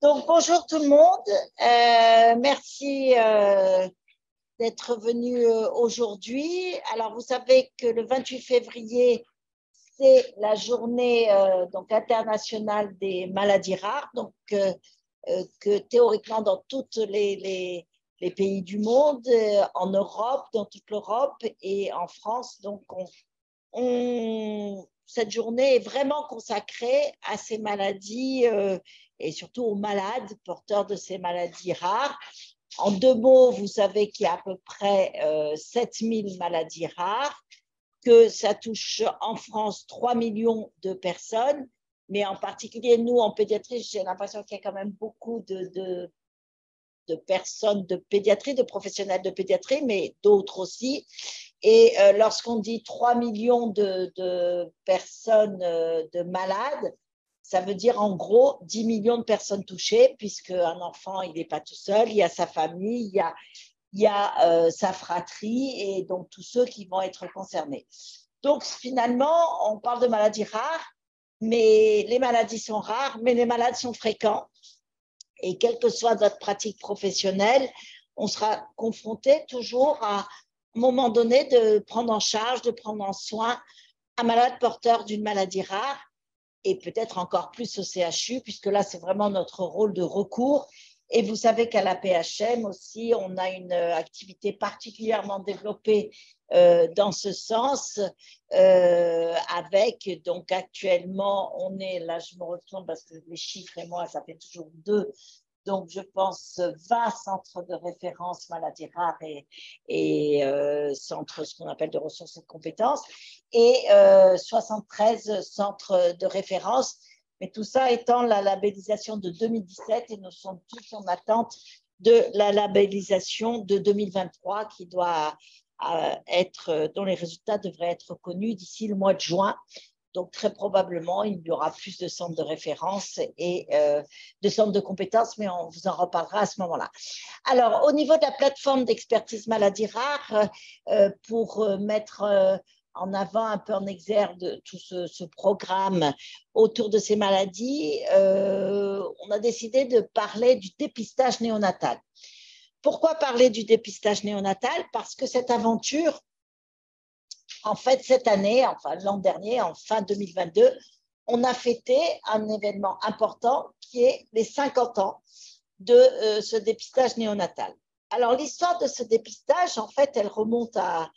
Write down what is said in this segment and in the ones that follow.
Donc, bonjour tout le monde. Merci d'être venu aujourd'hui. Alors, vous savez que le 28 février, c'est la journée donc internationale des maladies rares. Donc, que théoriquement, dans tous les pays du monde, en Europe, dans toute l'Europe et en France, donc cette journée est vraiment consacrée à ces maladies et surtout aux malades porteurs de ces maladies rares. En deux mots, vous savez qu'il y a à peu près 7000 maladies rares, que ça touche en France 3 millions de personnes, mais en particulier nous, en pédiatrie, j'ai l'impression qu'il y a quand même beaucoup de personnes de pédiatrie, de professionnels de pédiatrie, mais d'autres aussi. Et lorsqu'on dit 3 millions de personnes de malades, ça veut dire en gros 10 millions de personnes touchées, puisque un enfant, il n'est pas tout seul, il y a sa famille, il y a sa fratrie et donc tous ceux qui vont être concernés. Donc finalement, on parle de maladies rares, mais les maladies sont rares, mais les malades sont fréquents. Et quelle que soit votre pratique professionnelle, on sera confronté toujours à un moment donné de prendre en charge, de prendre en soin un malade porteur d'une maladie rare et peut-être encore plus au CHU, puisque là, c'est vraiment notre rôle de recours. Et vous savez qu'à la PHM aussi, on a une activité particulièrement développée dans ce sens, avec, donc actuellement, on est, là je me retourne parce que les chiffres et moi, ça fait toujours deux, donc je pense 20 centres de référence maladies rares et centres, ce qu'on appelle de ressources et de compétences, et 73 centres de référence, mais tout ça étant la labellisation de 2017 et nous sommes tous en attente de la labellisation de 2023 qui doit être, dont les résultats devraient être connus d'ici le mois de juin. Donc, très probablement, il y aura plus de centres de référence et de centres de compétences, mais on vous en reparlera à ce moment-là. Alors, au niveau de la plateforme d'expertise maladies rares, pour mettre en avant un peu en exergue tout ce programme autour de ces maladies, on a décidé de parler du dépistage néonatal. Pourquoi parler du dépistage néonatal? Parce que cette aventure, en fait, cette année, enfin l'an dernier, en fin 2022, on a fêté un événement important qui est les 50 ans de ce dépistage néonatal. Alors, l'histoire de ce dépistage, en fait, elle remonte à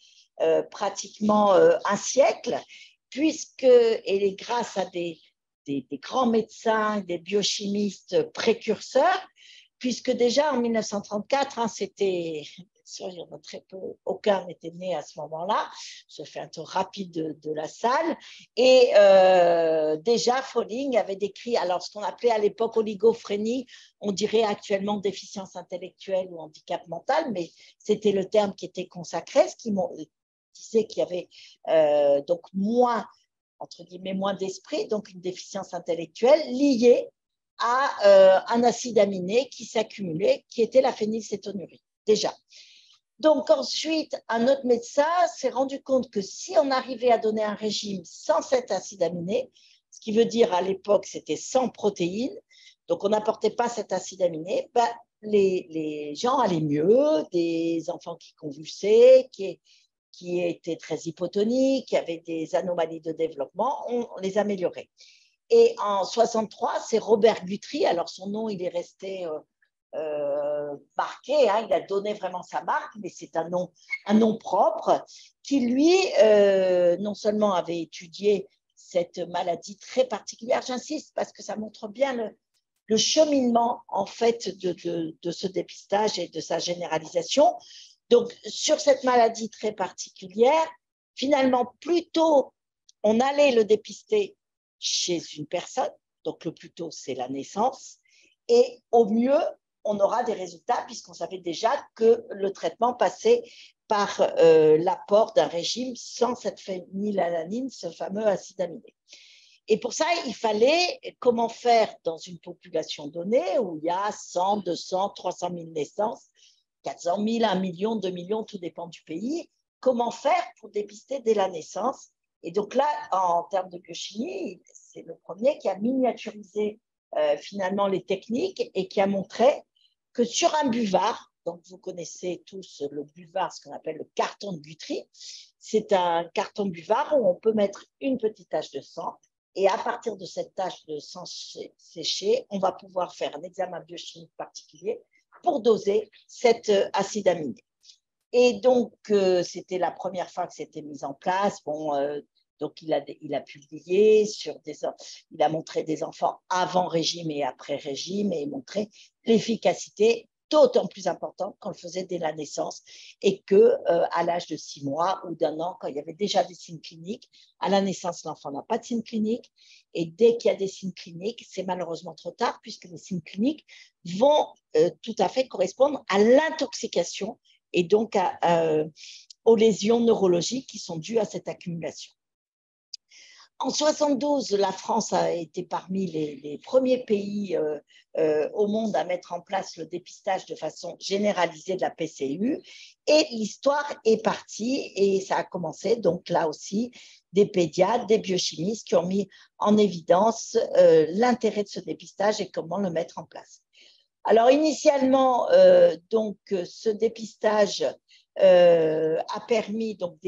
pratiquement un siècle, puisque, et grâce à des grands médecins, des biochimistes précurseurs, puisque déjà en 1934, hein, c'était, sûr, il y en a très peu, aucun n'était né à ce moment-là, je fais un tour rapide de la salle, et déjà Froehling avait décrit, alors ce qu'on appelait à l'époque oligophrénie, on dirait actuellement déficience intellectuelle ou handicap mental, mais c'était le terme qui était consacré, ce qui disait qu'il y avait donc moins, entre guillemets, moins d'esprit, donc une déficience intellectuelle liée à un acide aminé qui s'accumulait, qui était la phénylcétonurie, déjà. Donc ensuite, un autre médecin s'est rendu compte que si on arrivait à donner un régime sans cet acide aminé, ce qui veut dire à l'époque c'était sans protéines, donc on n'apportait pas cet acide aminé, ben, les gens allaient mieux, des enfants qui convulsaient, qui étaient très hypotoniques, qui avaient des anomalies de développement, on les améliorait. Et en 63, c'est Robert Guthrie, alors son nom il est resté marqué, hein, il a donné vraiment sa marque, mais c'est un nom propre, qui lui, non seulement avait étudié cette maladie très particulière, j'insiste parce que ça montre bien le cheminement en fait de ce dépistage et de sa généralisation. Donc sur cette maladie très particulière, finalement plutôt on allait le dépister chez une personne, donc le plus tôt c'est la naissance, et au mieux on aura des résultats puisqu'on savait déjà que le traitement passait par l'apport d'un régime sans cette phénylalanine, ce fameux acide aminé. Et pour ça, il fallait comment faire dans une population donnée où il y a 100, 200, 300 000 naissances, 400 000, 1 million, 2 millions, tout dépend du pays, comment faire pour dépister dès la naissance. Et donc là, en termes de biochimie, c'est le premier qui a miniaturisé finalement les techniques et qui a montré que sur un buvard, donc vous connaissez tous le buvard, ce qu'on appelle le carton de Guthrie, c'est un carton buvard où on peut mettre une petite tache de sang et à partir de cette tache de sang séchée, on va pouvoir faire un examen biochimique particulier pour doser cet acide aminé. Et donc, c'était la première fois que c'était mis en place. Bon, donc, il a publié il a montré des enfants avant régime et après régime et montré l'efficacité d'autant plus importante qu'on le faisait dès la naissance et qu'à l'âge de 6 mois ou d'1 an, quand il y avait déjà des signes cliniques, à la naissance, l'enfant n'a pas de signes cliniques et dès qu'il y a des signes cliniques, c'est malheureusement trop tard puisque les signes cliniques vont tout à fait correspondre à l'intoxication et donc aux lésions neurologiques qui sont dues à cette accumulation. En 72, la France a été parmi les premiers pays au monde à mettre en place le dépistage de façon généralisée de la PCU et l'histoire est partie et ça a commencé donc là aussi des pédiatres, des biochimistes qui ont mis en évidence l'intérêt de ce dépistage et comment le mettre en place. Alors initialement, donc ce dépistage a permis donc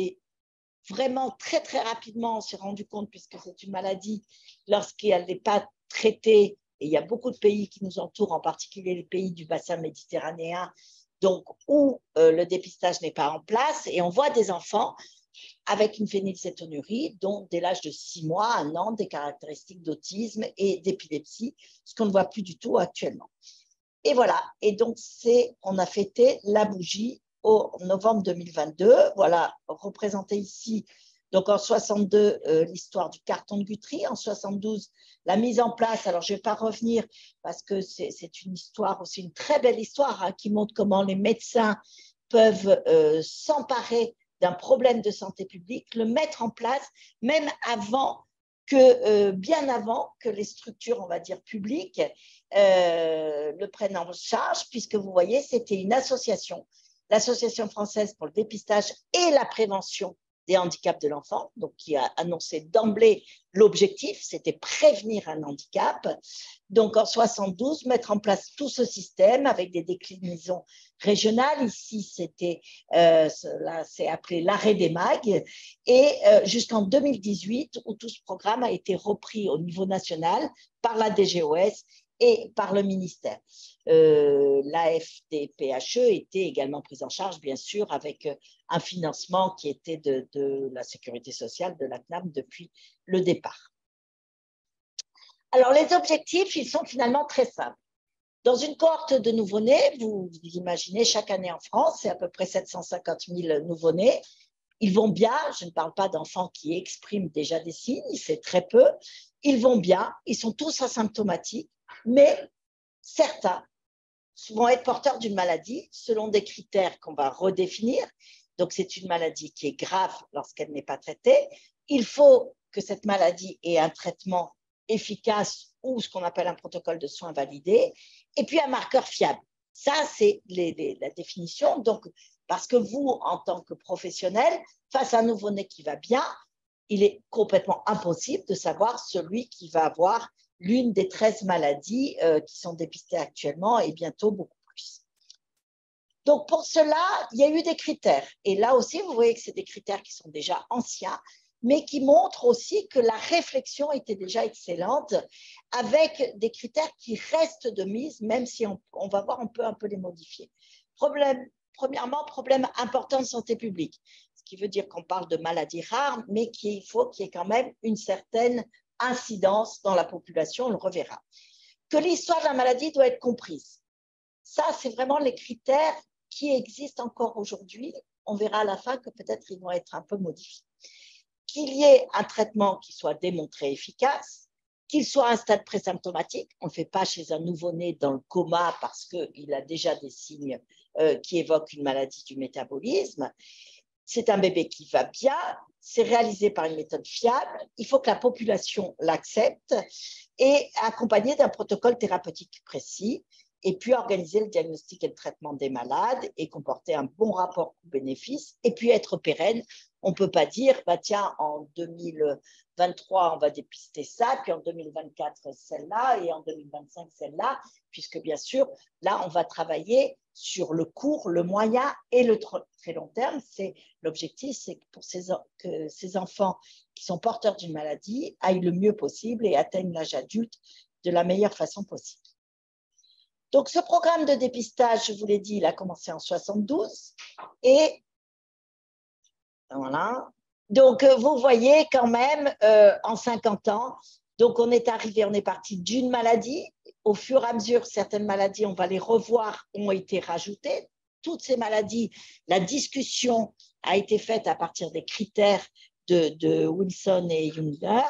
vraiment très très rapidement, on s'est rendu compte puisque c'est une maladie lorsqu'elle n'est pas traitée, et il y a beaucoup de pays qui nous entourent, en particulier les pays du bassin méditerranéen, donc où le dépistage n'est pas en place, et on voit des enfants avec une phénylcétonurie, dont dès l'âge de 6 mois, 1 an, des caractéristiques d'autisme et d'épilepsie, ce qu'on ne voit plus du tout actuellement. Et voilà, et donc on a fêté la bougie au novembre 2022. Voilà, représenté ici, donc en 62, l'histoire du carton de Guthrie, en 72, la mise en place, alors je ne vais pas revenir parce que c'est une histoire, aussi une très belle histoire hein, qui montre comment les médecins peuvent s'emparer d'un problème de santé publique, le mettre en place, même avant bien avant que les structures, on va dire, publiques le prennent en charge, puisque vous voyez, c'était une association, l'Association française pour le dépistage et la prévention des handicaps de l'enfant, donc qui a annoncé d'emblée l'objectif, c'était prévenir un handicap. Donc en 72, mettre en place tout ce système avec des déclinaisons régionales. Ici, là, c'est appelé l'arrêt des MAG. Et jusqu'en 2018, où tout ce programme a été repris au niveau national par la DGOS et par le ministère. L'AFD-PHE était également prise en charge, bien sûr, avec un financement qui était de la sécurité sociale, de la CNAM, depuis le départ. Alors, les objectifs, ils sont finalement très simples. Dans une cohorte de nouveau-nés, vous imaginez, chaque année en France, c'est à peu près 750 000 nouveau-nés. Ils vont bien, je ne parle pas d'enfants qui expriment déjà des signes, c'est très peu. Ils vont bien, ils sont tous asymptomatiques, mais certains vont être porteurs d'une maladie selon des critères qu'on va redéfinir. Donc, c'est une maladie qui est grave lorsqu'elle n'est pas traitée. Il faut que cette maladie ait un traitement efficace ou ce qu'on appelle un protocole de soins validé, et puis un marqueur fiable. Ça, c'est la définition. Donc, parce que vous, en tant que professionnel, face à un nouveau-né qui va bien, il est complètement impossible de savoir celui qui va avoir l'une des 13 maladies qui sont dépistées actuellement et bientôt beaucoup plus. Donc, pour cela, il y a eu des critères. Et là aussi, vous voyez que c'est des critères qui sont déjà anciens, mais qui montrent aussi que la réflexion était déjà excellente avec des critères qui restent de mise, même si on va voir, on peut un peu les modifier. Premièrement, problème important de santé publique, ce qui veut dire qu'on parle de maladies rares, mais qu'il faut qu'il y ait quand même une certaine incidence dans la population, on le reverra. Que l'histoire de la maladie doit être comprise. Ça, c'est vraiment les critères qui existent encore aujourd'hui. On verra à la fin que peut-être ils vont être un peu modifiés. Qu'il y ait un traitement qui soit démontré efficace, qu'il soit à un stade présymptomatique. On ne le fait pas chez un nouveau-né dans le coma parce qu'il a déjà des signes qui évoquent une maladie du métabolisme. C'est un bébé qui va bien, c'est réalisé par une méthode fiable, il faut que la population l'accepte et accompagné d'un protocole thérapeutique précis, et puis organiser le diagnostic et le traitement des malades et comporter un bon rapport coût-bénéfice, et puis être pérenne On ne peut pas dire, bah, tiens, en 2023, on va dépister ça, puis en 2024, celle-là, et en 2025, celle-là, puisque bien sûr, là, on va travailler sur le court, le moyen et le très long terme. L'objectif, c'est que ces enfants qui sont porteurs d'une maladie aillent le mieux possible et atteignent l'âge adulte de la meilleure façon possible. Donc, ce programme de dépistage, je vous l'ai dit, il a commencé en 72 et voilà. Donc, vous voyez quand même, en 50 ans, donc on est parti d'une maladie. Au fur et à mesure, certaines maladies, on va les revoir, ont été rajoutées. Toutes ces maladies, la discussion a été faite à partir des critères de Wilson et Jünger.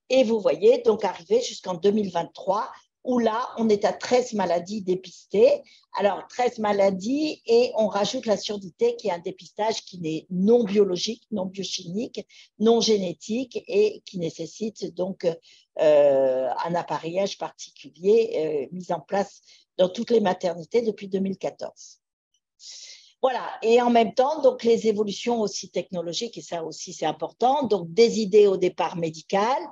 Et vous voyez, donc arrivé jusqu'en 2023, où là, on est à 13 maladies dépistées. Alors, 13 maladies et on rajoute la surdité qui est un dépistage qui n'est non biologique, non biochimique, non génétique et qui nécessite donc un appareillage particulier mis en place dans toutes les maternités depuis 2014. Voilà, et en même temps, donc les évolutions aussi technologiques, et ça aussi c'est important, donc des idées au départ médicales,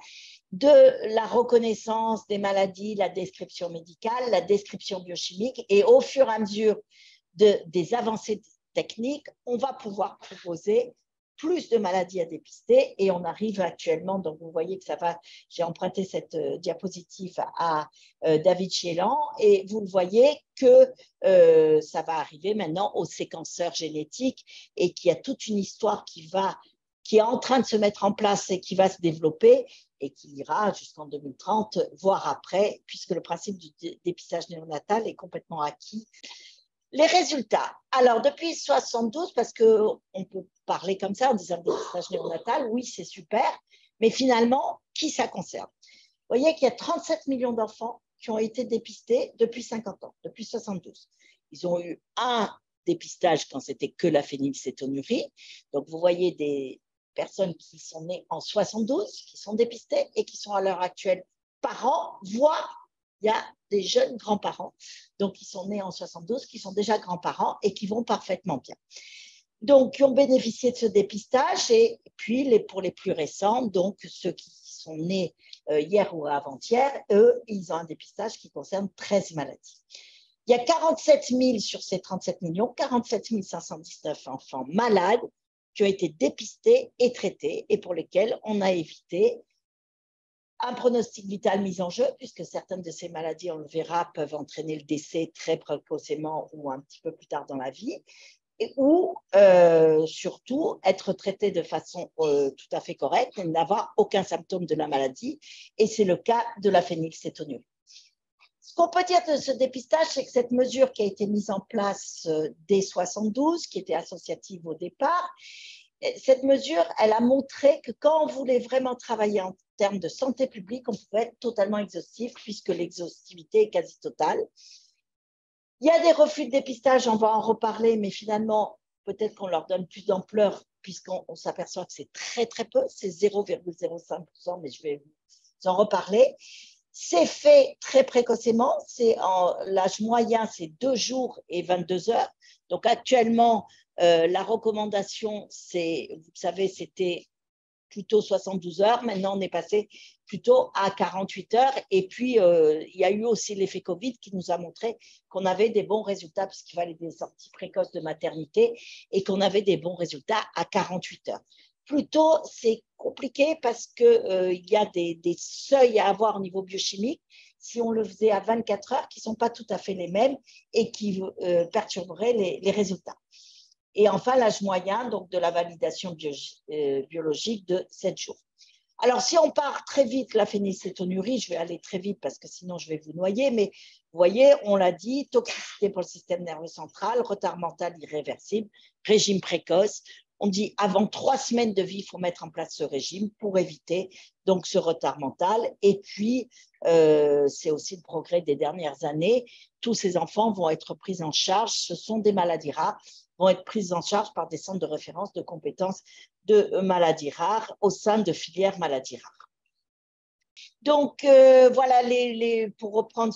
de la reconnaissance des maladies, la description médicale, la description biochimique, et au fur et à mesure des avancées techniques, on va pouvoir proposer plus de maladies à dépister et on arrive actuellement, donc vous voyez que ça va, j'ai emprunté cette diapositive à David Chélan et vous le voyez que ça va arriver maintenant aux séquenceurs génétiques et qu'il y a toute une histoire qui est en train de se mettre en place et qui va se développer et qui ira jusqu'en 2030, voire après, puisque le principe du dépistage néonatal est complètement acquis. Les résultats. Alors, depuis 72, parce qu'on peut parler comme ça en disant dépistage néonatal, oui, c'est super, mais finalement, qui ça concerne? Vous voyez qu'il y a 37 millions d'enfants qui ont été dépistés depuis 50 ans, depuis 72. Ils ont eu un dépistage quand c'était que la phénylcétonurie. Donc, vous voyez des personnes qui sont nées en 72, qui sont dépistées et qui sont à l'heure actuelle parents, voire il y a des jeunes grands-parents, donc qui sont nés en 72, qui sont déjà grands-parents et qui vont parfaitement bien. Donc, qui ont bénéficié de ce dépistage et puis pour les plus récents, donc ceux qui sont nés hier ou avant-hier, eux, ils ont un dépistage qui concerne 13 maladies. Il y a 47 000 sur ces 37 millions, 47 519 enfants malades qui ont été dépistés et traités et pour lesquels on a évité un pronostic vital mis en jeu, puisque certaines de ces maladies, on le verra, peuvent entraîner le décès très précocement ou un petit peu plus tard dans la vie, ou surtout être traité de façon tout à fait correcte et n'avoir aucun symptôme de la maladie, et c'est le cas de la phénylcétonurie. Ce qu'on peut dire de ce dépistage, c'est que cette mesure qui a été mise en place dès 72, qui était associative au départ, cette mesure, elle a montré que quand on voulait vraiment travailler en termes de santé publique, on pouvait être totalement exhaustif puisque l'exhaustivité est quasi totale. Il y a des refus de dépistage, on va en reparler, mais finalement, peut-être qu'on leur donne plus d'ampleur puisqu'on s'aperçoit que c'est très, très peu, c'est 0,05%, mais je vais vous en reparler. C'est fait très précocement, l'âge moyen, c'est 2 jours et 22 heures. Donc actuellement, la recommandation, vous savez, c'était plutôt 72 heures. Maintenant, on est passé plutôt à 48 heures. Et puis, il y a eu aussi l'effet Covid qui nous a montré qu'on avait des bons résultats puisqu'il fallait des sorties précoces de maternité et qu'on avait des bons résultats à 48 heures. Plutôt, c'est compliqué parce qu'il y a des seuils à avoir au niveau biochimique si on le faisait à 24 heures qui ne sont pas tout à fait les mêmes et qui perturberaient les résultats. Et enfin, l'âge moyen donc, de la validation biologique de 7 jours. Alors, si on part très vite, la phénylcétonurie, je vais aller très vite parce que sinon je vais vous noyer, mais vous voyez, on l'a dit, toxicité pour le système nerveux central, retard mental irréversible, régime précoce. On dit avant 3 semaines de vie, il faut mettre en place ce régime pour éviter donc ce retard mental. Et puis, c'est aussi le progrès des dernières années. Tous ces enfants vont être pris en charge. Ce sont des maladies rares, vont être prises en charge par des centres de référence de compétences de maladies rares au sein de filières maladies rares. Donc, voilà, pour reprendre,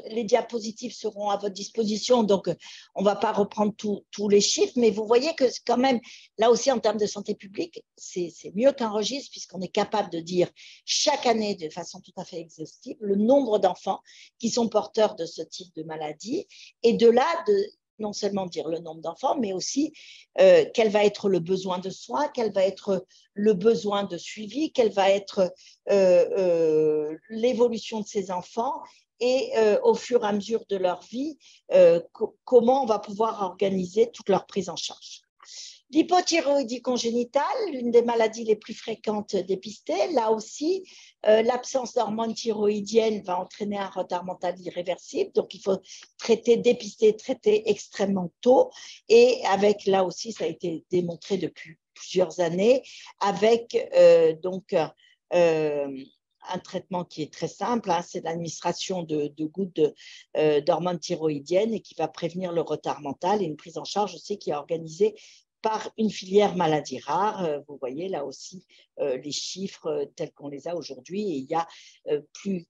les diapositives seront à votre disposition. Donc, on ne va pas reprendre tous les chiffres, mais vous voyez que quand même, là aussi, en termes de santé publique, c'est mieux qu'un registre, puisqu'on est capable de dire chaque année, de façon tout à fait exhaustive, le nombre d'enfants qui sont porteurs de ce type de maladie. Et de là, non seulement dire le nombre d'enfants, mais aussi quel va être le besoin de soins, quel va être le besoin de suivi, quel va être l'évolution de ces enfants et au fur et à mesure de leur vie, comment on va pouvoir organiser toute leur prise en charge. L'hypothyroïdie congénitale, l'une des maladies les plus fréquentes dépistées, là aussi, l'absence d'hormones thyroïdiennes va entraîner un retard mental irréversible, donc il faut dépister, traiter extrêmement tôt, et avec, là aussi, ça a été démontré depuis plusieurs années, avec donc un traitement qui est très simple, hein, c'est l'administration de gouttes d'hormones thyroïdiennes et qui va prévenir le retard mental, et une prise en charge aussi qui est organisée par une filière maladies rares. Vous voyez là aussi les chiffres tels qu'on les a aujourd'hui, et il y a plus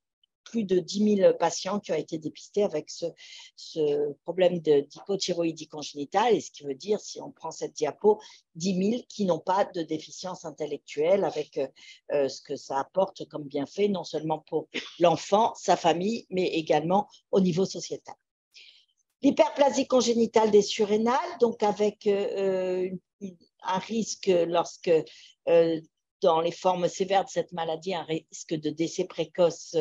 de 10 000 patients qui ont été dépistés avec ce problème d'hypothyroïdie congénitale, et ce qui veut dire, si on prend cette diapo, 10 000 qui n'ont pas de déficience intellectuelle, avec ce que ça apporte comme bienfait, non seulement pour l'enfant, sa famille, mais également au niveau sociétal. L'hyperplasie congénitale des surrénales, donc avec un risque lorsque, dans les formes sévères de cette maladie, un risque de décès précoce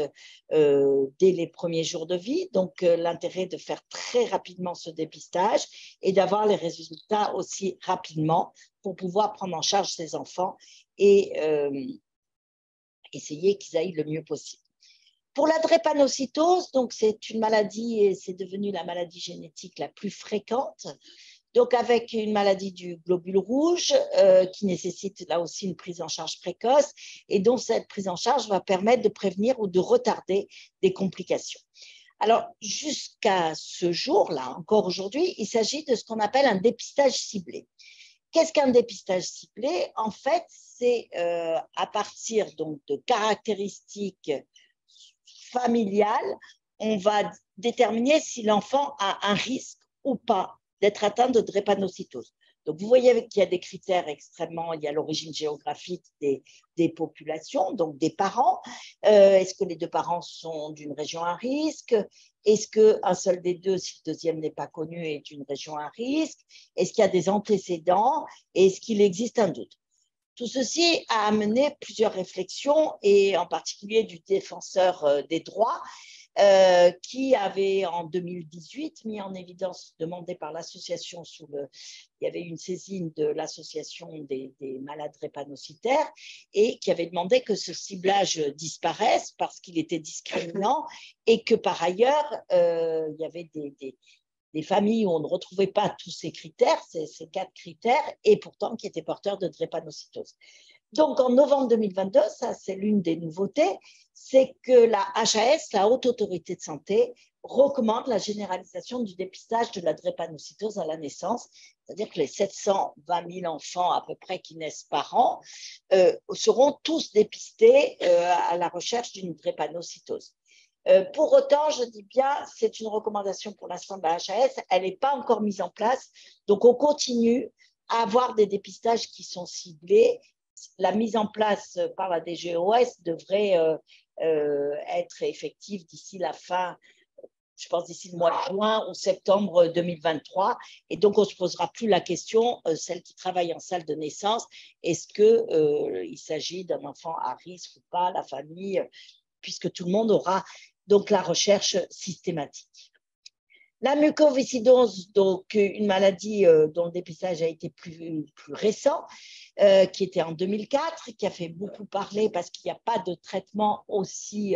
dès les premiers jours de vie. Donc, l'intérêt de faire très rapidement ce dépistage et d'avoir les résultats aussi rapidement pour pouvoir prendre en charge ces enfants et essayer qu'ils aillent le mieux possible. Pour la drépanocytose, donc c'est une maladie et c'est devenu la maladie génétique la plus fréquente. Donc avec une maladie du globule rouge qui nécessite là aussi une prise en charge précoce, et dont cette prise en charge va permettre de prévenir ou de retarder des complications. Alors jusqu'à ce jour-là, encore aujourd'hui, il s'agit de ce qu'on appelle un dépistage ciblé. Qu'est-ce qu'un dépistage ciblé? En fait, c'est à partir donc de caractéristiques familiale, on va déterminer si l'enfant a un risque ou pas d'être atteint de drépanocytose. Donc, vous voyez qu'il y a des critères extrêmement, il y a l'origine géographique des populations, donc des parents. Est-ce que les deux parents sont d'une région à risque? Est-ce qu'un seul des deux, si le deuxième n'est pas connu, est d'une région à risque? Est-ce qu'il y a des antécédents? Est-ce qu'il existe un doute? Tout ceci a amené plusieurs réflexions, et en particulier du défenseur des droits, qui avait en 2018 mis en évidence, demandé par l'association il y avait une saisine de l'association des malades drépanocytaires, et qui avait demandé que ce ciblage disparaisse parce qu'il était discriminant, et que par ailleurs, il y avait des familles où on ne retrouvait pas tous ces critères, ces 4 critères, et pourtant qui étaient porteurs de drépanocytose. Donc, en novembre 2022, ça c'est l'une des nouveautés, c'est que la HAS, la Haute Autorité de Santé, recommande la généralisation du dépistage de la drépanocytose à la naissance, c'est-à-dire que les 720 000 enfants à peu près qui naissent par an seront tous dépistés à la recherche d'une drépanocytose. Pour autant, je dis bien, c'est une recommandation pour l'instant de la HAS, elle n'est pas encore mise en place, donc on continue à avoir des dépistages qui sont ciblés. La mise en place par la DGOS devrait être effective d'ici la fin, je pense d'ici le mois de juin ou septembre 2023, et donc on ne se posera plus la question, celle qui travaille en salle de naissance, est-ce qu'il s'agit d'un enfant à risque ou pas, la famille, puisque tout le monde aura donc la recherche systématique. La mucoviscidose, donc une maladie dont le dépistage a été plus récent, qui était en 2004, qui a fait beaucoup parler parce qu'il n'y a pas de traitement aussi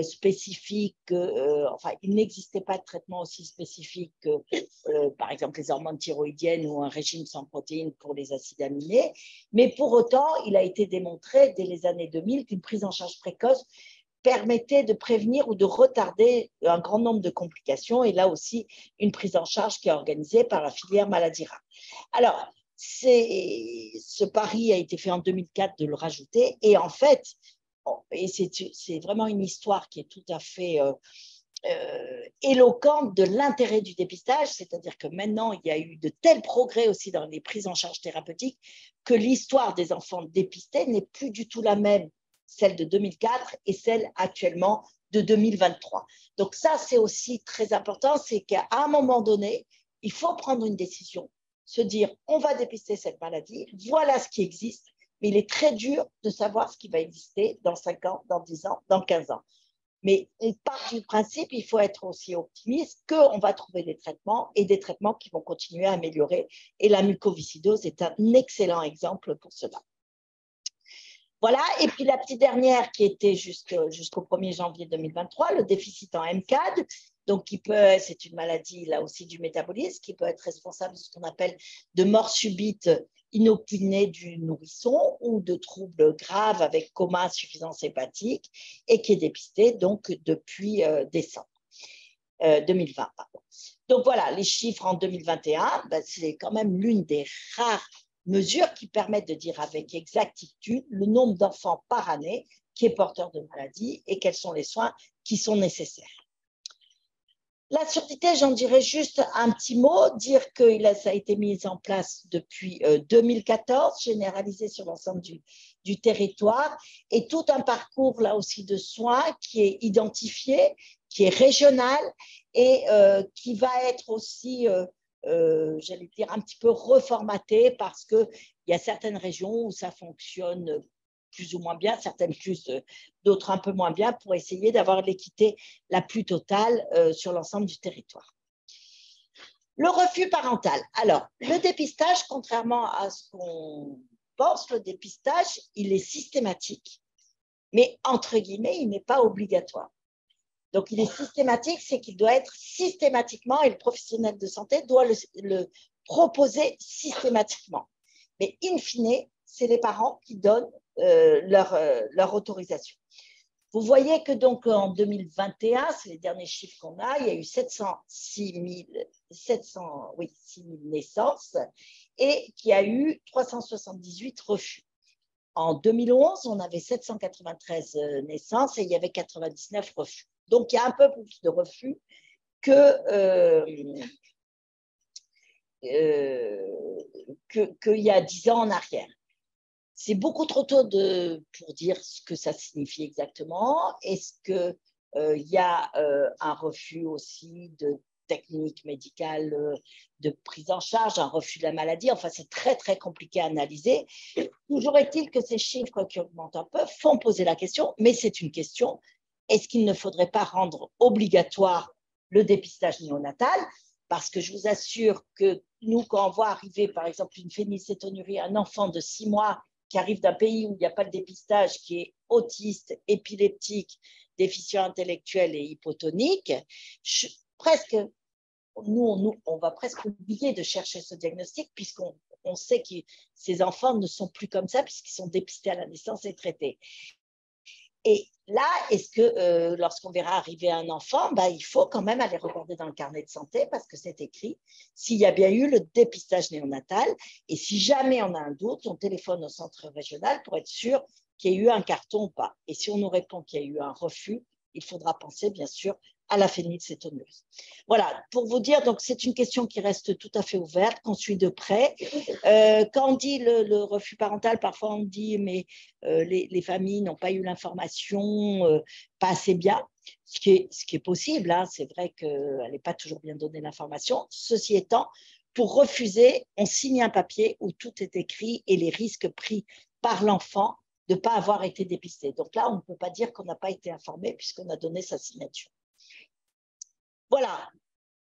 spécifique, enfin il n'existait pas de traitement aussi spécifique que par exemple les hormones thyroïdiennes ou un régime sans protéines pour les acides aminés, mais pour autant il a été démontré dès les années 2000 qu'une prise en charge précoce permettait de prévenir ou de retarder un grand nombre de complications, et là aussi une prise en charge qui est organisée par la filière maladies rares. Alors, ce pari a été fait en 2004 de le rajouter, et en fait, et c'est vraiment une histoire qui est tout à fait éloquente de l'intérêt du dépistage, c'est-à-dire que maintenant, il y a eu de tels progrès aussi dans les prises en charge thérapeutiques que l'histoire des enfants dépistés n'est plus du tout la même, celle de 2004 et celle actuellement de 2023. Donc ça, c'est aussi très important, c'est qu'à un moment donné, il faut prendre une décision, se dire, on va dépister cette maladie, voilà ce qui existe, mais il est très dur de savoir ce qui va exister dans 5 ans, dans 10 ans, dans 15 ans. Mais on part du principe, il faut être aussi optimiste, qu'on va trouver des traitements et des traitements qui vont continuer à améliorer. Et la mucoviscidose est un excellent exemple pour cela. Voilà, et puis la petite dernière qui était jusqu'au 1er janvier 2023, le déficit en MCAD, donc c'est une maladie là aussi du métabolisme qui peut être responsable de ce qu'on appelle de mort subite inopinée du nourrisson ou de troubles graves avec coma, insuffisance hépatique et qui est dépisté donc depuis décembre 2020. Pardon. Donc voilà, les chiffres en 2021, ben, c'est quand même l'une des rares mesures qui permettent de dire avec exactitude le nombre d'enfants par année qui est porteur de maladie et quels sont les soins qui sont nécessaires. La surdité, j'en dirais juste un petit mot, dire que ça a été mis en place depuis 2014, généralisé sur l'ensemble du territoire, et tout un parcours là aussi de soins qui est identifié, qui est régional et qui va être aussi, j'allais dire, un petit peu reformaté parce qu'il y a certaines régions où ça fonctionne plus ou moins bien, certaines plus, d'autres un peu moins bien, pour essayer d'avoir l'équité la plus totale sur l'ensemble du territoire. Le refus parental. Alors, le dépistage, contrairement à ce qu'on pense, le dépistage, il est systématique, mais entre guillemets, il n'est pas obligatoire. Donc, il est systématique, c'est qu'il doit être systématiquement, et le professionnel de santé doit le proposer systématiquement. Mais in fine, c'est les parents qui donnent leur autorisation. Vous voyez que donc en 2021, c'est les derniers chiffres qu'on a, il y a eu 6 000 naissances et qu'il y a eu 378 refus. En 2011, on avait 793 naissances et il y avait 99 refus. Donc, il y a un peu plus de refus qu'il y a 10 ans en arrière. C'est beaucoup trop tôt pour dire ce que ça signifie exactement. Est-ce qu'il y a un refus aussi de technique médicale de prise en charge, un refus de la maladie? Enfin, c'est très, très compliqué à analyser. Toujours est-il que ces chiffres qui augmentent un peu font poser la question, mais c'est une question. Est-ce qu'il ne faudrait pas rendre obligatoire le dépistage néonatal? Parce que je vous assure que nous, quand on voit arriver, par exemple, une phénylcétonurie, un enfant de 6 mois qui arrive d'un pays où il n'y a pas de dépistage, qui est autiste, épileptique, déficient intellectuel et hypotonique, on va presque oublier de chercher ce diagnostic puisqu'on sait que ces enfants ne sont plus comme ça puisqu'ils sont dépistés à la naissance et traités. Et là, est-ce que lorsqu'on verra arriver un enfant, il faut quand même aller regarder dans le carnet de santé parce que c'est écrit s'il y a bien eu le dépistage néonatal. Et si jamais on a un doute, on téléphone au centre régional pour être sûr qu'il y ait eu un carton ou pas. Et si on nous répond qu'il y a eu un refus, il faudra penser bien sûr à la phénylcétonurie. Voilà, pour vous dire, donc c'est une question qui reste tout à fait ouverte, qu'on suit de près. Quand on dit le refus parental, parfois on dit mais les familles n'ont pas eu l'information pas assez bien, ce qui est possible, hein, c'est vrai qu'elle n'est pas toujours bien donnée l'information. Ceci étant, pour refuser, on signe un papier où tout est écrit et les risques pris par l'enfant de ne pas avoir été dépisté. Donc là, on ne peut pas dire qu'on n'a pas été informé puisqu'on a donné sa signature. Voilà,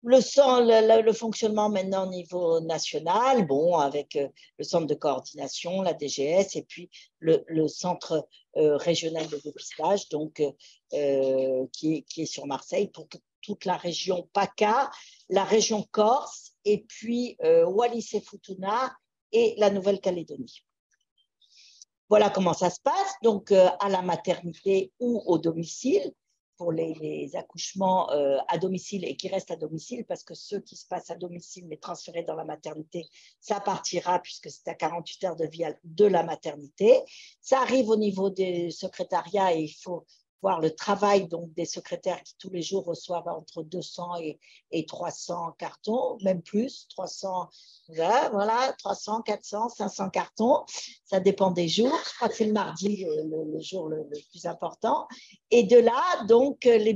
le fonctionnement maintenant au niveau national, bon, avec le centre de coordination, la DGS, et puis le centre régional de dépistage, donc, qui est sur Marseille, pour toute la région PACA, la région Corse, et puis Wallis et Futuna et la Nouvelle-Calédonie. Voilà comment ça se passe, donc à la maternité ou au domicile. pour les accouchements à domicile et qui restent à domicile, parce que ceux qui se passent à domicile mais transférés dans la maternité, ça partira puisque c'est à 48 heures de vie de la maternité. Ça arrive au niveau des secrétariats et il faut voir le travail donc, des secrétaires qui tous les jours reçoivent entre 200 et 300 cartons, même plus, 300, voilà, 300, 400, 500 cartons, ça dépend des jours. Je crois que c'est le mardi le jour le plus important. Et de là, donc, les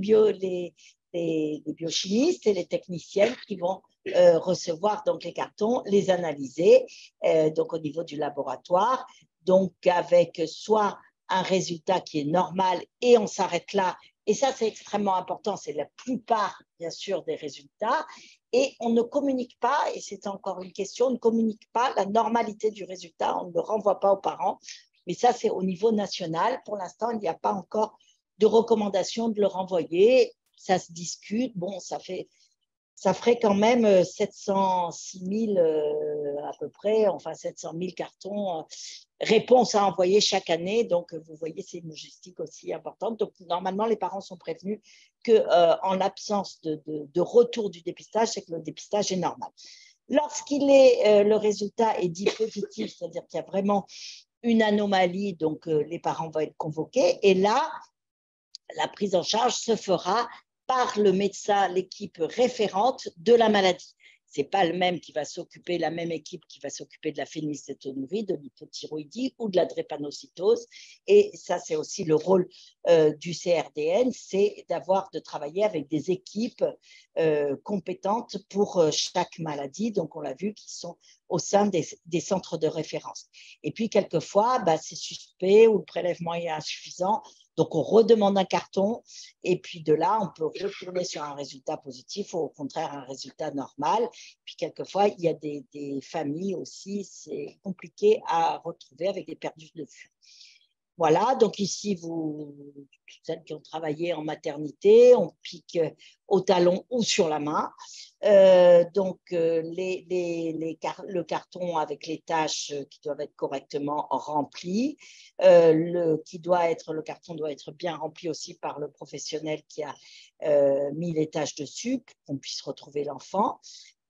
biochimistes et les techniciennes qui vont recevoir donc les cartons, les analyser donc au niveau du laboratoire, donc avec soit un résultat qui est normal et on s'arrête là. Et ça, c'est extrêmement important. C'est la plupart, bien sûr, des résultats. Et on ne communique pas, et c'est encore une question, on ne communique pas la normalité du résultat. On ne le renvoie pas aux parents. Mais ça, c'est au niveau national. Pour l'instant, il n'y a pas encore de recommandation de le renvoyer. Ça se discute. Bon, ça ferait quand même 706 000 à peu près, enfin 700 000 cartons réponses à envoyer chaque année. Donc, vous voyez, c'est une logistique aussi importante. Donc, normalement, les parents sont prévenus qu'en l'absence de retour du dépistage, c'est que le dépistage est normal. Le résultat est dit positif, c'est-à-dire qu'il y a vraiment une anomalie, donc les parents vont être convoqués. Et là, la prise en charge se fera par le médecin, l'équipe référente de la maladie. Ce n'est pas le même qui va s'occuper, la même équipe qui va s'occuper de la phénylcétonurie, de l'hypothyroïdie ou de la drépanocytose. Et ça, c'est aussi le rôle du CRDN, c'est de travailler avec des équipes compétentes pour chaque maladie. Donc, on l'a vu, qui sont au sein des centres de référence. Et puis, quelquefois, c'est suspect ou le prélèvement est insuffisant. Donc, on redemande un carton et puis de là, on peut retourner sur un résultat positif ou au contraire un résultat normal. Puis, quelquefois, il y a des familles aussi, c'est compliqué à retrouver avec des perdus de vue. Voilà, donc ici, celles qui ont travaillé en maternité, on pique au talon ou sur la main. Le carton avec les tâches qui doivent être correctement remplies. Le carton doit être bien rempli aussi par le professionnel qui a mis les tâches dessus, pour qu'on puisse retrouver l'enfant.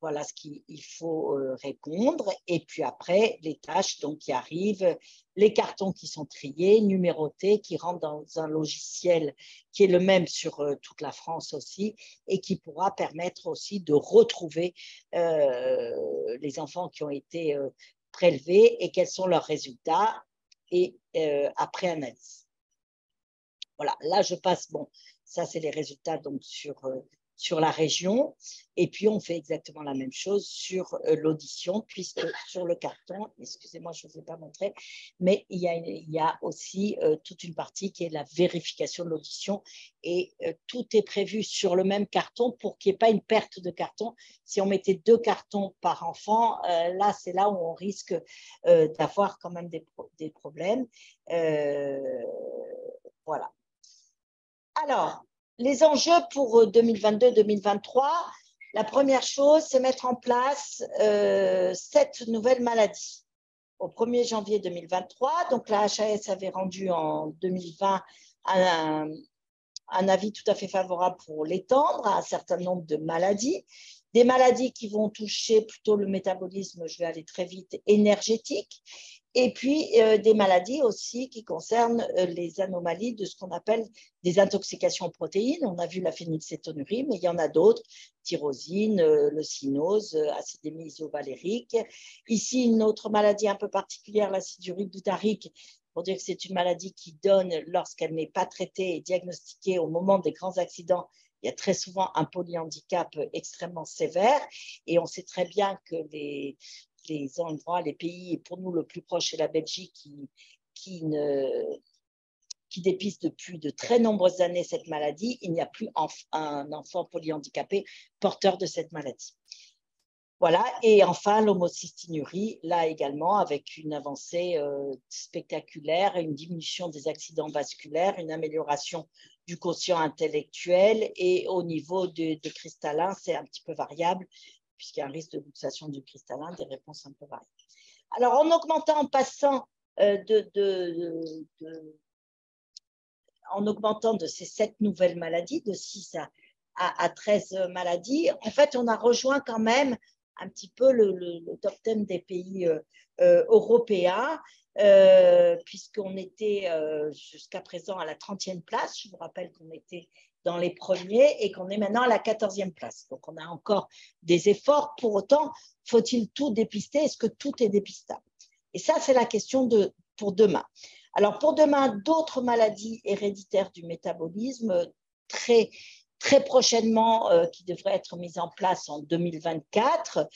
Voilà ce qu'il faut répondre. Et puis après, les tâches donc, qui arrivent, les cartons qui sont triés, numérotés, qui rentrent dans un logiciel qui est le même sur toute la France aussi et qui pourra permettre aussi de retrouver les enfants qui ont été prélevés et quels sont leurs résultats et après analyse. Voilà, là je passe, bon, ça c'est les résultats donc sur la région. Et puis, on fait exactement la même chose sur l'audition, puisque sur le carton, excusez-moi, je ne vous ai pas montré, mais il y a aussi toute une partie qui est la vérification de l'audition. Et tout est prévu sur le même carton pour qu'il n'y ait pas une perte de carton. Si on mettait 2 cartons par enfant, là, c'est là où on risque d'avoir quand même des problèmes. Voilà. Alors, les enjeux pour 2022-2023, la première chose, c'est mettre en place 7 nouvelles maladies. Au 1er janvier 2023, donc la HAS avait rendu en 2020 un avis tout à fait favorable pour l'étendre à un certain nombre de maladies. Des maladies qui vont toucher plutôt le métabolisme, je vais aller très vite, énergétique. Et puis, des maladies aussi qui concernent les anomalies de ce qu'on appelle des intoxications aux protéines. On a vu la phénylcétonurie, mais il y en a d'autres, tyrosine, leucinose, acidémie isovalérique. Ici, une autre maladie un peu particulière, l'acidurie glutarique, pour dire que c'est une maladie qui donne, lorsqu'elle n'est pas traitée et diagnostiquée au moment des grands accidents, il y a très souvent un polyhandicap extrêmement sévère. Et on sait très bien que les endroits, les pays, et pour nous le plus proche, c'est la Belgique qui dépiste depuis de très nombreuses années cette maladie. Il n'y a plus un enfant polyhandicapé porteur de cette maladie. Voilà, et enfin l'homocystinurie, là également avec une avancée spectaculaire, une diminution des accidents vasculaires, une amélioration du quotient intellectuel et au niveau de cristallin, c'est un petit peu variable puisqu'il y a un risque de luxation du cristallin, des réponses un peu variables. Alors en augmentant, en passant en augmentant de ces 7 nouvelles maladies, de 6 à 13 maladies, en fait, on a rejoint quand même un petit peu le top 10 des pays européens, puisqu'on était jusqu'à présent à la 30e place. Je vous rappelle qu'on était dans les premiers et qu'on est maintenant à la 14e place. Donc, on a encore des efforts. Pour autant, faut-il tout dépister? Est-ce que tout est dépistable? Et ça, c'est la question pour demain. Alors, pour demain, d'autres maladies héréditaires du métabolisme très prochainement qui devraient être mises en place en 2024.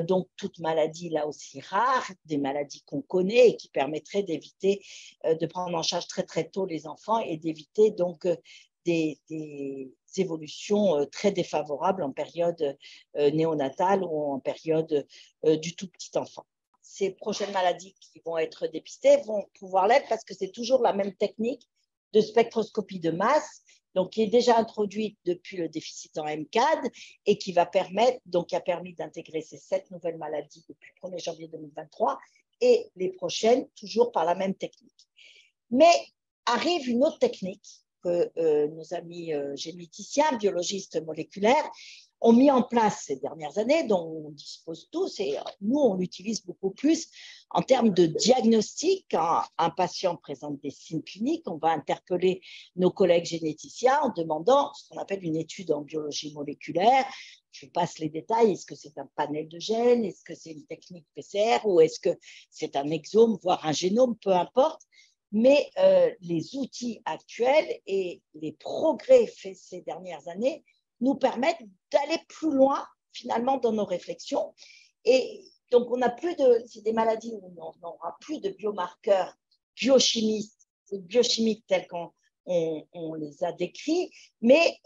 Donc, toute maladie là aussi rare, des maladies qu'on connaît et qui permettraient d'éviter de prendre en charge très tôt les enfants et d'éviter donc des évolutions très défavorables en période néonatale ou en période du tout petit enfant. Ces prochaines maladies qui vont être dépistées vont pouvoir l'être parce que c'est toujours la même technique de spectroscopie de masse, donc qui est déjà introduite depuis le déficit en MCAD et qui va permettre, donc qui a permis d'intégrer ces 7 nouvelles maladies depuis le 1er janvier 2023 et les prochaines toujours par la même technique. Mais arrive une autre technique que nos amis généticiens, biologistes moléculaires, ont mis en place ces dernières années, dont on dispose tous, et nous, on l'utilise beaucoup plus en termes de diagnostic. Quand un patient présente des signes cliniques, on va interpeller nos collègues généticiens en demandant ce qu'on appelle une étude en biologie moléculaire. Je passe les détails, est-ce que c'est un panel de gènes, est-ce que c'est une technique PCR ou est-ce que c'est un exome, voire un génome, peu importe. Mais les outils actuels et les progrès faits ces dernières années nous permettent d'aller plus loin finalement dans nos réflexions. Et donc, on n'a plus c'est des maladies où on n'aura plus de biomarqueurs biochimiques tels qu'on les a décrits, mais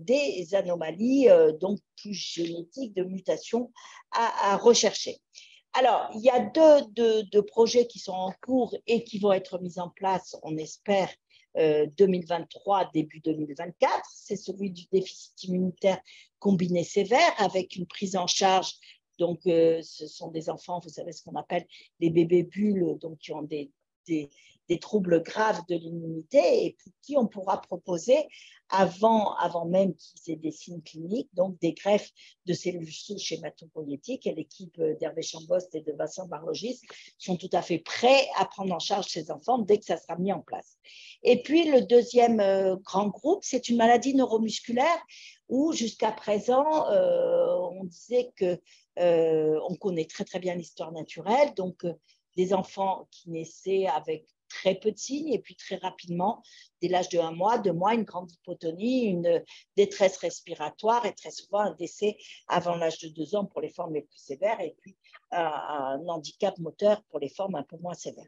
des anomalies donc plus génétiques, de mutations à rechercher. Alors, il y a deux projets qui sont en cours et qui vont être mis en place, on espère, 2023, début 2024. C'est celui du déficit immunitaire combiné sévère avec une prise en charge. Donc, ce sont des enfants, vous savez ce qu'on appelle les bébés bulles, donc qui ont des troubles graves de l'immunité et pour qui on pourra proposer avant même qu'ils aient des signes cliniques, donc des greffes de cellules souches hématopoïétiques. Et l'équipe d'Hervé Chambost et de Vincent Barlogis sont tout à fait prêts à prendre en charge ces enfants dès que ça sera mis en place. Et puis, le deuxième grand groupe, c'est une maladie neuromusculaire où jusqu'à présent, on disait qu'on connaît très bien l'histoire naturelle, donc des enfants qui naissaient avec très peu de signes et puis très rapidement, dès l'âge de 1 mois, 2 mois, une grande hypotonie, une détresse respiratoire et très souvent un décès avant l'âge de 2 ans pour les formes les plus sévères et puis un handicap moteur pour les formes un peu moins sévères.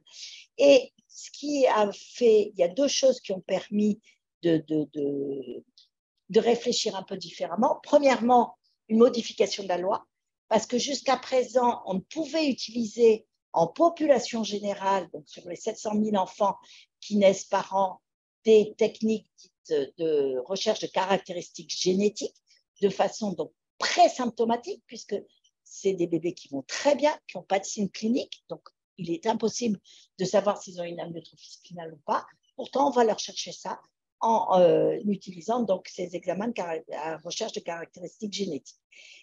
Et ce qui a fait, il y a 2 choses qui ont permis de réfléchir un peu différemment. Premièrement, une modification de la loi, parce que jusqu'à présent, on ne pouvait utiliser en population générale, donc sur les 700 000 enfants qui naissent par an, des techniques de recherche de caractéristiques génétiques de façon donc pré-symptomatique, puisque c'est des bébés qui vont très bien, qui n'ont pas de signes cliniques, donc il est impossible de savoir s'ils ont une amyotrophie spinale ou pas. Pourtant, on va leur chercher ça en utilisant donc ces examens à recherche de caractéristiques génétiques.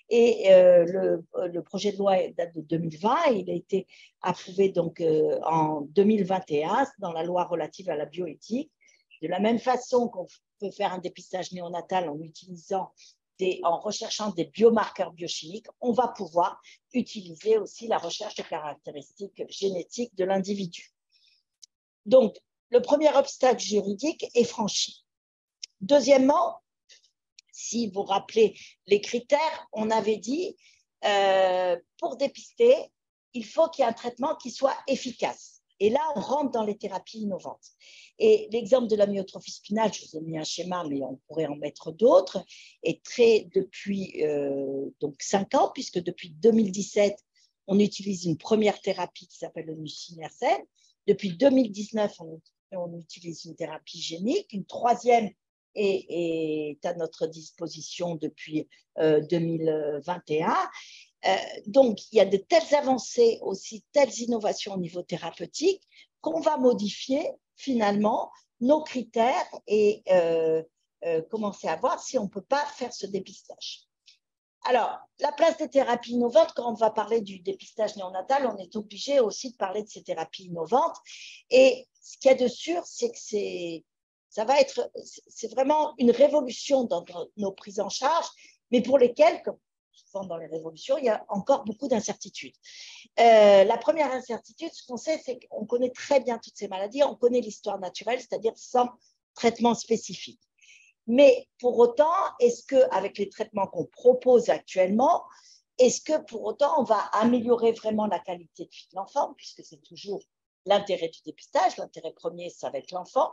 Et le projet de loi date de 2020, il a été approuvé donc en 2021 dans la loi relative à la bioéthique. De la même façon qu'on peut faire un dépistage néonatal en recherchant des biomarqueurs biochimiques, on va pouvoir utiliser aussi la recherche de caractéristiques génétiques de l'individu. Donc, le premier obstacle juridique est franchi. Deuxièmement, si vous rappelez les critères, on avait dit pour dépister, il faut qu'il y ait un traitement qui soit efficace. Et là, on rentre dans les thérapies innovantes. Et l'exemple de la myotrophie spinale, je vous ai mis un schéma, mais on pourrait en mettre d'autres, est depuis donc 5 ans, puisque depuis 2017, on utilise une première thérapie qui s'appelle le nusinersen. Depuis 2019, on utilise une thérapie génique. Une troisième est à notre disposition depuis 2021. Donc, il y a de telles avancées aussi, telles innovations au niveau thérapeutique qu'on va modifier finalement nos critères et commencer à voir si on ne peut pas faire ce dépistage. Alors, la place des thérapies innovantes, quand on va parler du dépistage néonatal, on est obligé aussi de parler de ces thérapies innovantes. Et ce qu'il y a de sûr, c'est que c'est vraiment une révolution dans nos prises en charge, mais pour lesquelles, comme souvent dans les révolutions, il y a encore beaucoup d'incertitudes. La première incertitude, ce qu'on sait, c'est qu'on connaît très bien toutes ces maladies, on connaît l'histoire naturelle, c'est-à-dire sans traitement spécifique. Mais pour autant, est-ce qu'avec les traitements qu'on propose actuellement, est-ce que pour autant on va améliorer vraiment la qualité de vie de l'enfant, puisque c'est toujours l'intérêt du dépistage, l'intérêt premier, ça va être l'enfant,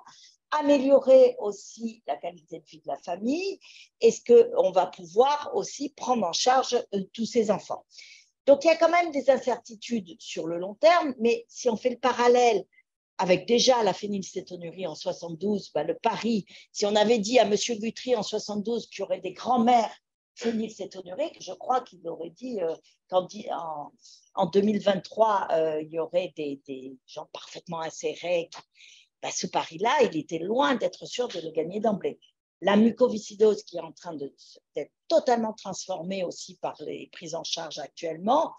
améliorer aussi la qualité de vie de la famille, est-ce qu'on va pouvoir aussi prendre en charge tous ces enfants? Donc il y a quand même des incertitudes sur le long terme, mais si on fait le parallèle avec déjà la phénylcétonurie en 72, le pari, si on avait dit à M. Guthrie en 72 qu'il y aurait des grands-mères phénylcétonuriques, je crois qu'il aurait dit qu'en 2023, il y aurait des gens parfaitement insérés. Ce pari-là, il était loin d'être sûr de le gagner d'emblée. La mucoviscidose qui est en train d'être totalement transformée aussi par les prises en charge actuellement.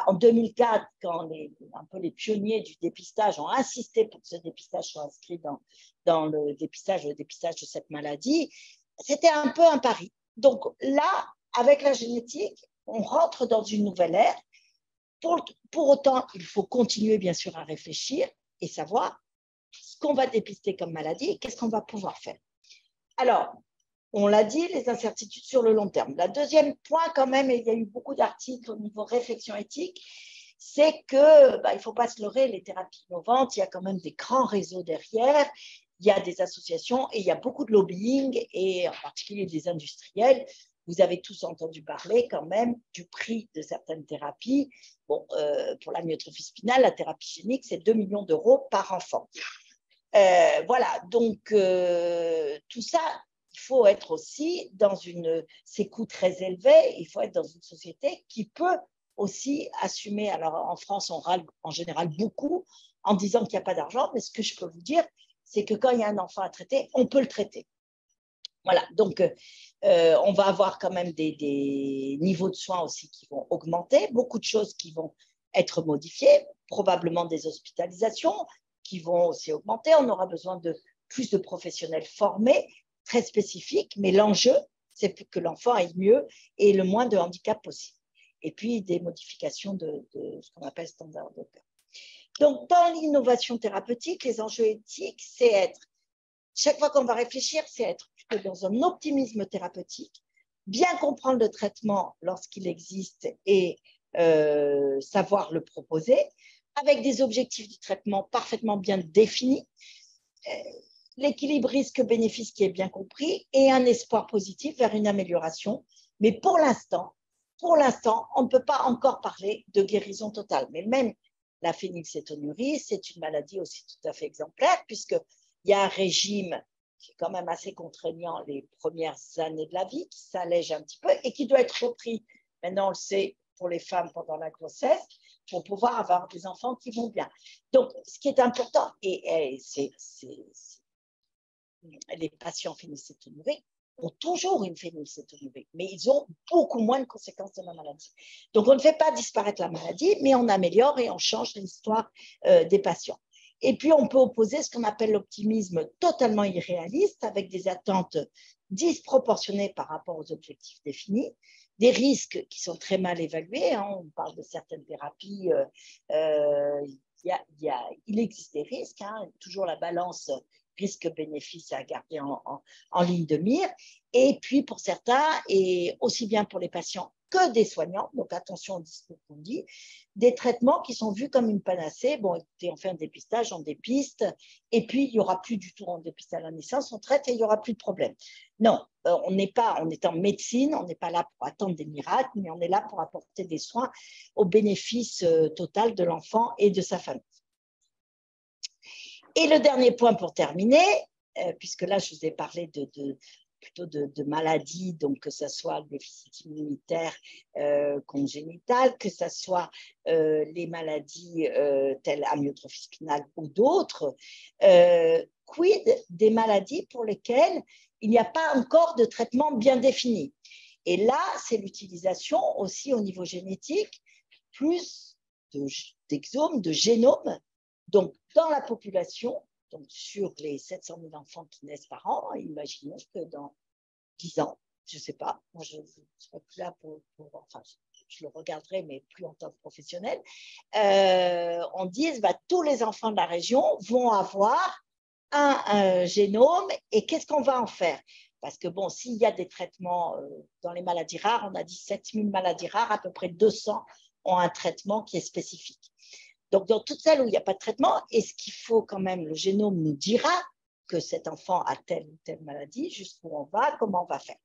En 2004, quand un peu les pionniers du dépistage ont insisté pour que ce dépistage soit inscrit dans le dépistage de cette maladie, c'était un peu un pari. Donc là, avec la génétique, on rentre dans une nouvelle ère. Pour autant, il faut continuer bien sûr à réfléchir et savoir ce qu'on va dépister comme maladie et qu'est-ce qu'on va pouvoir faire. Alors, on l'a dit, les incertitudes sur le long terme. Le deuxième point, quand même, et il y a eu beaucoup d'articles au niveau réflexion éthique, c'est qu'il ne faut pas se leurrer, les thérapies innovantes, il y a quand même des grands réseaux derrière, il y a des associations et il y a beaucoup de lobbying, et en particulier des industriels. Vous avez tous entendu parler quand même du prix de certaines thérapies. Bon, pour la myotrophie spinale, la thérapie génique, c'est 2 millions d'euros par enfant. Voilà, donc tout ça, il faut être aussi dans ces coûts très élevés, il faut être dans une société qui peut aussi assumer. Alors en France, on râle en général beaucoup en disant qu'il n'y a pas d'argent, mais ce que je peux vous dire, c'est que quand il y a un enfant à traiter, on peut le traiter. Voilà, donc on va avoir quand même des niveaux de soins aussi qui vont augmenter, beaucoup de choses qui vont être modifiées, probablement des hospitalisations qui vont aussi augmenter. On aura besoin de plus de professionnels formés, très spécifiques, mais l'enjeu, c'est que l'enfant aille mieux et le moins de handicap possible. Et puis des modifications de ce qu'on appelle standard de care. Donc, dans l'innovation thérapeutique, les enjeux éthiques, c'est être, chaque fois qu'on va réfléchir, c'est être plutôt dans un optimisme thérapeutique, bien comprendre le traitement lorsqu'il existe et savoir le proposer, avec des objectifs du traitement parfaitement bien définis, l'équilibre risque-bénéfice qui est bien compris et un espoir positif vers une amélioration. Mais pour l'instant, on ne peut pas encore parler de guérison totale. Mais même la phénylcétonurie, c'est une maladie aussi tout à fait exemplaire puisqu'il y a un régime qui est quand même assez contraignant les premières années de la vie, qui s'allège un petit peu et qui doit être repris, maintenant on le sait, pour les femmes pendant la grossesse, pour pouvoir avoir des enfants qui vont bien. Donc, ce qui est important, et c'est les patients phénylcétonuriques ont toujours une phénylcétonurie, mais ils ont beaucoup moins de conséquences de la maladie. Donc, on ne fait pas disparaître la maladie, mais on améliore et on change l'histoire des patients. Et puis, on peut opposer ce qu'on appelle l'optimisme totalement irréaliste, avec des attentes disproportionnées par rapport aux objectifs définis, des risques qui sont très mal évalués. Hein. On parle de certaines thérapies, il existe des risques, hein, toujours la balance risque-bénéfice à garder en ligne de mire. Et puis pour certains, et aussi bien pour les patients que des soignants, donc attention au discours qu'on dit, des traitements qui sont vus comme une panacée. Bon, écoutez, on fait un dépistage, on dépiste, et puis il n'y aura plus du tout, on dépiste à la naissance, on traite et il n'y aura plus de problème. Non, on est en médecine, on n'est pas là pour attendre des miracles, mais on est là pour apporter des soins au bénéfice total de l'enfant et de sa famille. Et le dernier point pour terminer, puisque là, je vous ai parlé plutôt de maladies, donc que ce soit le déficit immunitaire congénital, que ce soit les maladies telles amyotrophie spinale ou d'autres, quid des maladies pour lesquelles il n'y a pas encore de traitement bien défini. Et là, c'est l'utilisation aussi au niveau génétique, plus d'exomes, de génomes, donc dans la population, donc sur les 700 000 enfants qui naissent par an, imaginons que dans 10 ans, je ne sais pas, moi je ne serai plus là enfin, je le regarderai, mais plus en tant que professionnel, on dise tous les enfants de la région vont avoir un génome et qu'est-ce qu'on va en faire? Parce que bon, s'il y a des traitements dans les maladies rares, on a dit 7000 maladies rares, à peu près 200 ont un traitement qui est spécifique. Donc, dans toutes celles où il n'y a pas de traitement, est-ce qu'il faut quand même, le génome nous dira que cet enfant a telle ou telle maladie, jusqu'où on va, comment on va faire.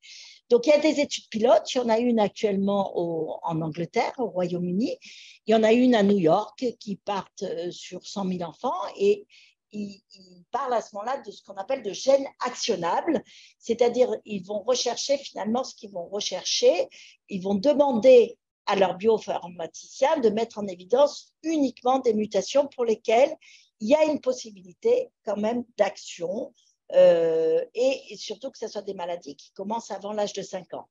Donc, il y a des études pilotes. Il y en a une actuellement en Angleterre, au Royaume-Uni. Il y en a une à New York qui partent sur 100 000 enfants et ils parlent à ce moment-là de ce qu'on appelle de gènes actionnables, c'est-à-dire ils vont rechercher finalement ce qu'ils vont rechercher, ils vont demander à leur bioinformaticien de mettre en évidence uniquement des mutations pour lesquelles il y a une possibilité quand même d'action et surtout que ce soit des maladies qui commencent avant l'âge de 5 ans.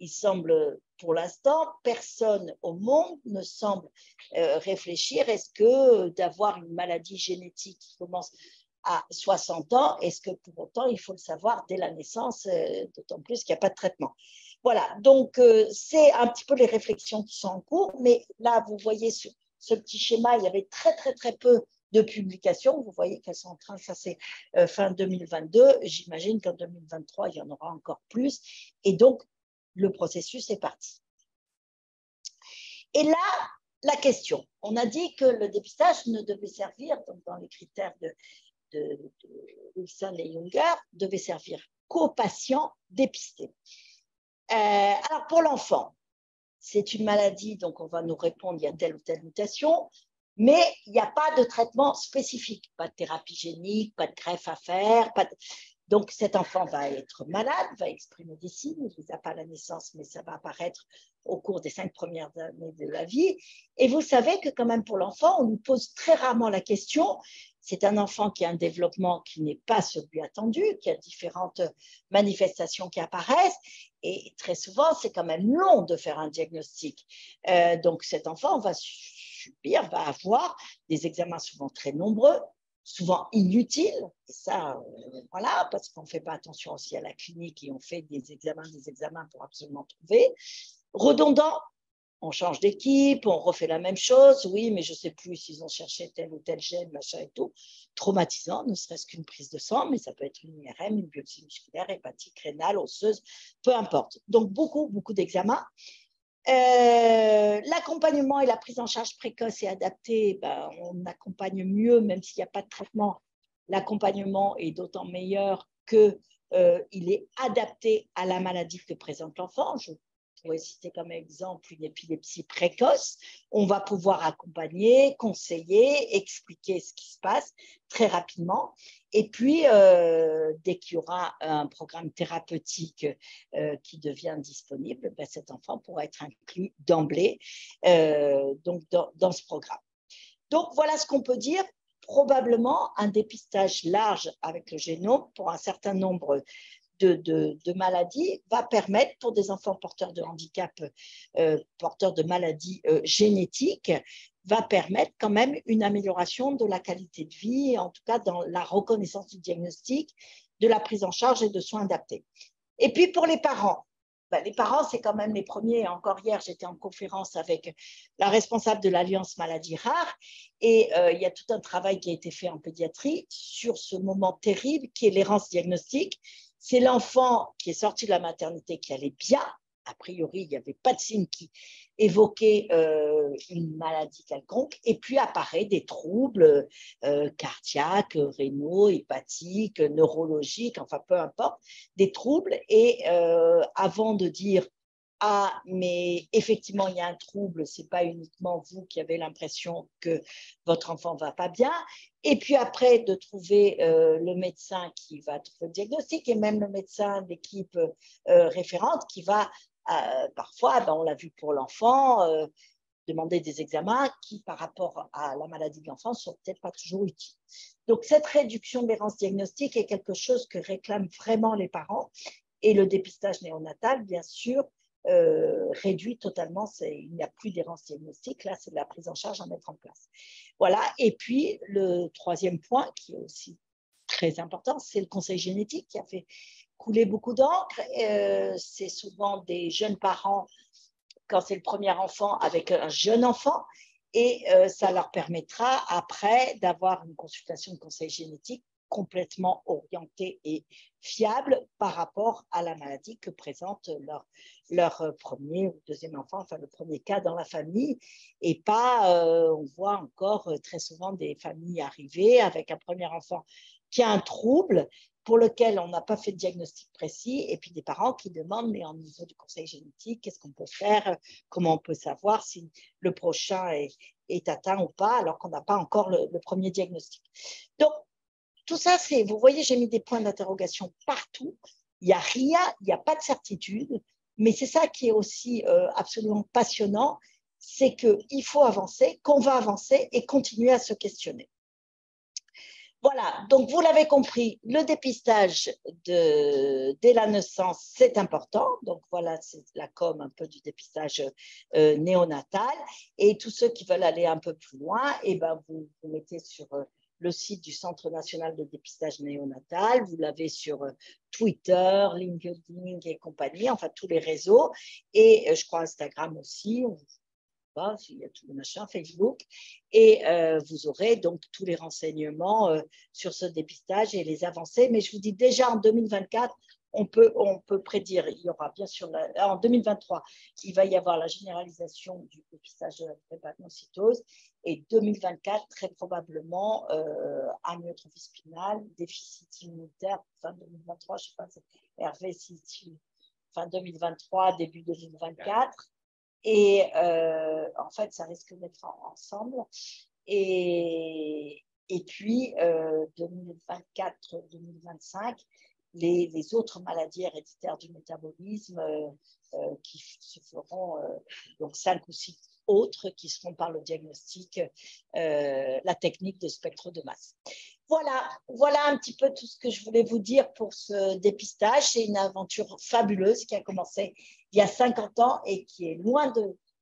Il semble, pour l'instant, personne au monde ne semble réfléchir, est-ce que d'avoir une maladie génétique qui commence à 60 ans, est-ce que pour autant il faut le savoir dès la naissance, d'autant plus qu'il n'y a pas de traitement. Voilà, donc c'est un petit peu les réflexions qui sont en cours, mais là, vous voyez sur ce petit schéma, il y avait très peu de publications. Vous voyez qu'elles sont en train, ça c'est fin 2022. J'imagine qu'en 2023, il y en aura encore plus. Et donc, le processus est parti. Et là, la question. On a dit que le dépistage ne devait servir, donc dans les critères de Wilson et Younger, devait servir qu'aux patients dépistés. Alors, pour l'enfant, c'est une maladie, donc on va nous répondre, il y a telle ou telle mutation, mais il n'y a pas de traitement spécifique, pas de thérapie génique, pas de greffe à faire, donc cet enfant va être malade, va exprimer des signes, il ne les a pas à la naissance, mais ça va apparaître au cours des 5 premières années de la vie. Et vous savez que quand même pour l'enfant, on nous pose très rarement la question, c'est un enfant qui a un développement qui n'est pas celui attendu, qui a différentes manifestations qui apparaissent, et très souvent, c'est quand même long de faire un diagnostic. Donc cet enfant va subir, va avoir des examens souvent très nombreux, souvent inutiles, et ça, voilà, parce qu'on ne fait pas attention aussi à la clinique et on fait des examens pour absolument trouver. Redondant, on change d'équipe, on refait la même chose, oui, mais je ne sais plus s'ils ont cherché tel ou tel gène, machin et tout. Traumatisant, ne serait-ce qu'une prise de sang, mais ça peut être une IRM, une biopsie musculaire, hépatique, rénale, osseuse, peu importe. Donc, beaucoup d'examens. L'accompagnement et la prise en charge précoce et adaptée, on accompagne mieux, même s'il n'y a pas de traitement. L'accompagnement est d'autant meilleur qu'il est adapté à la maladie que présente l'enfant. Je pourrais citer comme exemple une épilepsie précoce. On va pouvoir accompagner, conseiller, expliquer ce qui se passe très rapidement. Et puis, dès qu'il y aura un programme thérapeutique qui devient disponible, cet enfant pourra être inclus d'emblée donc dans ce programme. Donc, voilà ce qu'on peut dire. Probablement un dépistage large avec le génome pour un certain nombre de maladies va permettre pour des enfants porteurs de handicap, porteurs de maladies génétiques, va permettre quand même une amélioration de la qualité de vie, en tout cas dans la reconnaissance du diagnostic, de la prise en charge et de soins adaptés. Et puis pour les parents, les parents, c'est quand même les premiers. Encore hier, j'étais en conférence avec la responsable de l'Alliance Maladies Rares et il y a tout un travail qui a été fait en pédiatrie sur ce moment terrible qui est l'errance diagnostique. C'est l'enfant qui est sorti de la maternité qui allait bien. A priori, il n'y avait pas de signe qui évoquait une maladie quelconque. Et puis apparaît des troubles cardiaques, rénaux, hépatiques, neurologiques, enfin peu importe, des troubles. Et avant de dire « Ah, mais effectivement, il y a un trouble, ce n'est pas uniquement vous qui avez l'impression que votre enfant ne va pas bien », et puis après, de trouver le médecin qui va trouver le diagnostic et même le médecin d'équipe référente qui va, parfois, on l'a vu pour l'enfant, demander des examens qui, par rapport à la maladie de l'enfant, ne sont peut-être pas toujours utiles. Donc, cette réduction de l'errance diagnostique est quelque chose que réclament vraiment les parents. Et le dépistage néonatal, bien sûr, réduit totalement, il n'y a plus d'errance diagnostique, là c'est de la prise en charge à mettre en place. Voilà, et puis le troisième point qui est aussi très important, c'est le conseil génétique qui a fait couler beaucoup d'encre. C'est souvent des jeunes parents, quand c'est le premier enfant, avec un jeune enfant, et ça leur permettra après d'avoir une consultation de conseil génétique complètement orientée et fiable par rapport à la maladie que présente leur premier ou deuxième enfant, enfin le premier cas dans la famille, et pas, on voit encore très souvent des familles arriver avec un premier enfant qui a un trouble pour lequel on n'a pas fait de diagnostic précis, et puis des parents qui demandent, mais au niveau du conseil génétique, qu'est-ce qu'on peut faire, comment on peut savoir si le prochain est atteint ou pas, alors qu'on n'a pas encore le premier diagnostic. Donc, tout ça, vous voyez, j'ai mis des points d'interrogation partout. Il n'y a rien, il n'y a pas de certitude, mais c'est ça qui est aussi absolument passionnant, c'est qu'il faut avancer, qu'on va avancer et continuer à se questionner. Voilà, donc vous l'avez compris, le dépistage dès la naissance, c'est important. Donc voilà, c'est la com un peu du dépistage néonatal. Et tous ceux qui veulent aller un peu plus loin, eh ben, vous mettez sur le site du Centre national de dépistage néonatal, vous l'avez sur Twitter, LinkedIn et compagnie, enfin tous les réseaux. Et je crois Instagram aussi, il y a tout le machin, Facebook, et vous aurez donc tous les renseignements sur ce dépistage et les avancées. Mais je vous dis déjà en 2024, on peut prédire, il y aura bien sûr, en 2023, il va y avoir la généralisation du dépistage de la drépanocytose, et 2024, très probablement, amyotrophie spinale, déficit immunitaire, fin 2023, je ne sais pas, c'est Hervé, fin 2023, début 2024. Et en fait, ça risque d'être ensemble. Et puis, 2024-2025, les autres maladies héréditaires du métabolisme qui se feront, donc 5 ou 6 autres qui seront par le diagnostic, la technique de spectre de masse. Voilà un petit peu tout ce que je voulais vous dire pour ce dépistage. C'est une aventure fabuleuse qui a commencé il y a 50 ans et qui est loin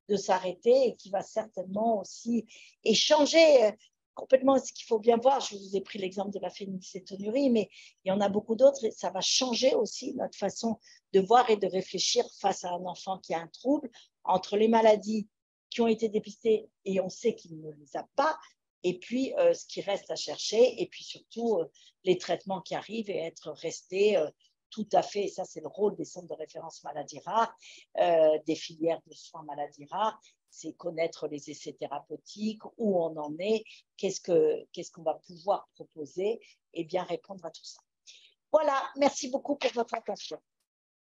de s'arrêter et qui va certainement aussi échanger complètement ce qu'il faut bien voir. Je vous ai pris l'exemple de la phénylcétonurie, mais il y en a beaucoup d'autres et ça va changer aussi notre façon de voir et de réfléchir face à un enfant qui a un trouble entre les maladies qui ont été dépistées et on sait qu'il ne les a pas, et puis ce qui reste à chercher, et puis surtout les traitements qui arrivent et être restés tout à fait, et ça c'est le rôle des centres de référence maladies rares, des filières de soins maladies rares, c'est connaître les essais thérapeutiques, où on en est, qu'est-ce qu'on va pouvoir proposer, et bien répondre à tout ça. Voilà, merci beaucoup pour votre attention.